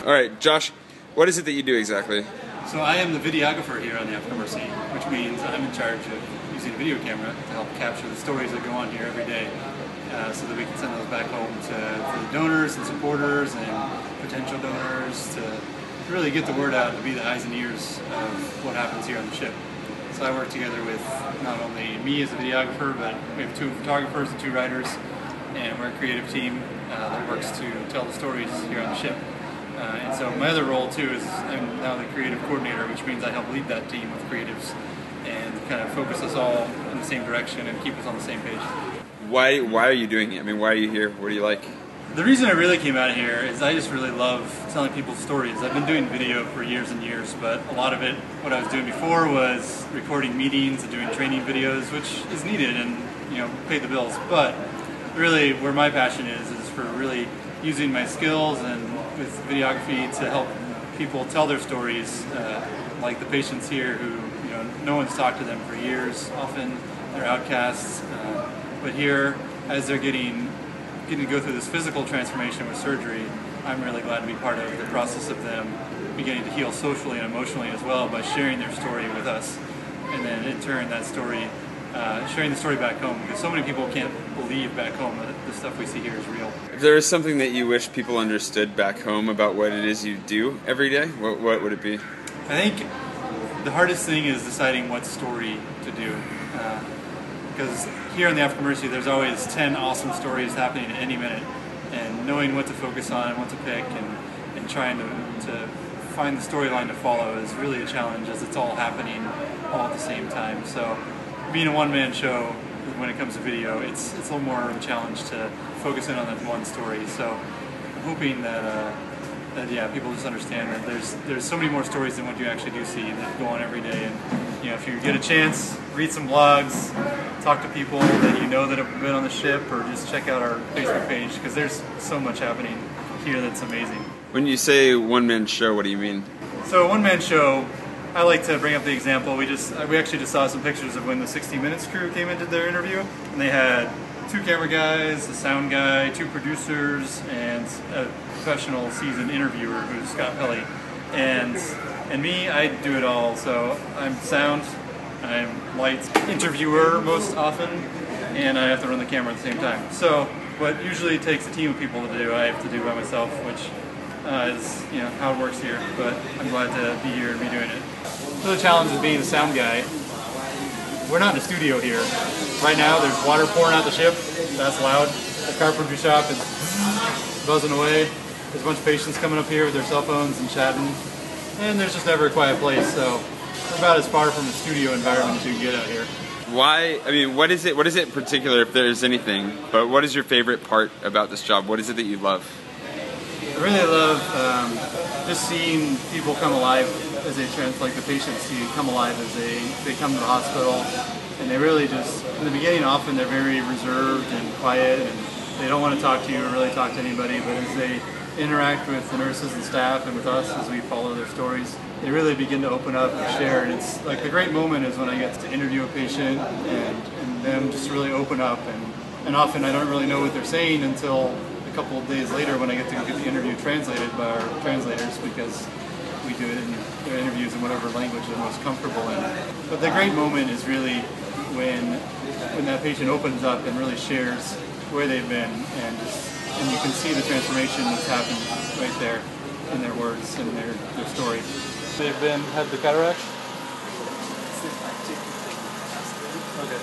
All right, Josh, what is it that you do exactly? So I am the videographer here on the African Mercy, which means I'm in charge of using a video camera to help capture the stories that go on here every day, so that we can send those back home to the donors and supporters and potential donors to really get the word out, to be the eyes and ears of what happens here on the ship. So I work together with not only me as a videographer, but we have 2 photographers and 2 writers, and we're a creative team that works to tell the stories here on the ship. And so my other role too is I'm now the creative coordinator, which means I help lead that team of creatives and kind of focus us all in the same direction and keep us on the same page. Why are you doing it? I mean, why are you here? What do you like? The reason I really came out here is I just really love telling people stories. I've been doing video for years and years, but a lot of it, what I was doing before was recording meetings and doing training videos, which is needed and, you know, paid the bills. But really where my passion is for really using my skills and with videography to help people tell their stories, like the patients here who, you know, no one's talked to them for years. Often they're outcasts, but here, as they're getting to go through this physical transformation with surgery, I'm really glad to be part of the process of them beginning to heal socially and emotionally as well by sharing their story with us, and then in turn that story, sharing the story back home, because so many people can't believe back home that the stuff we see here is real. If there is something that you wish people understood back home about what it is you do every day, what would it be? I think the hardest thing is deciding what story to do. Because here on the African Mercy there's always 10 awesome stories happening at any minute, and knowing what to focus on and what to pick and trying to find the storyline to follow is really a challenge, as it's all happening all at the same time. So being a one-man show, when it comes to video, it's a little more of a challenge to focus in on that one story. So I'm hoping that yeah, people just understand that there's so many more stories than what you actually do see that go on every day. And you know, if you get a chance, read some blogs, talk to people that you know that have been on the ship, or just check out our Facebook page, because there's so much happening here that's amazing. When you say one-man show, what do you mean? So a one-man show, I like to bring up the example. We actually just saw some pictures of when the 60 Minutes crew came and did their interview, and they had 2 camera guys, a sound guy, 2 producers, and a professional seasoned interviewer who's Scott Pelly. And me, I do it all. So I'm sound, I'm lights, interviewer most often, and I have to run the camera at the same time. So what usually takes a team of people to do, I have to do by myself, which is, you know, how it works here. But I'm glad to be here and be doing it. So the challenge of being the sound guy, we're not in a studio here. Right now there's water pouring out the ship, that's loud. The carpentry shop is buzzing away. There's a bunch of patients coming up here with their cell phones and chatting. And there's just never a quiet place, so we're about as far from the studio environment as you can get out here. Why, I mean, what is it in particular, if there's anything, but what is your favorite part about this job? What is it that you love? I really love just seeing people come alive as they like the patients see come alive as they come to the hospital, and they really just, in the beginning often they're very reserved and quiet and they don't want to talk to you or really talk to anybody, but as they interact with the nurses and staff and with us as we follow their stories, they really begin to open up and share. And it's like the great moment is when I get to interview a patient and them just really open up, and often I don't really know what they're saying until a couple of days later when I get to get the interview translated by our translators, because we do it in their interviews in whatever language they're most comfortable in. But the great moment is really when that patient opens up and really shares where they've been, and you can see the transformation that's happened right there in their words and their story. They've had the cataract? Okay.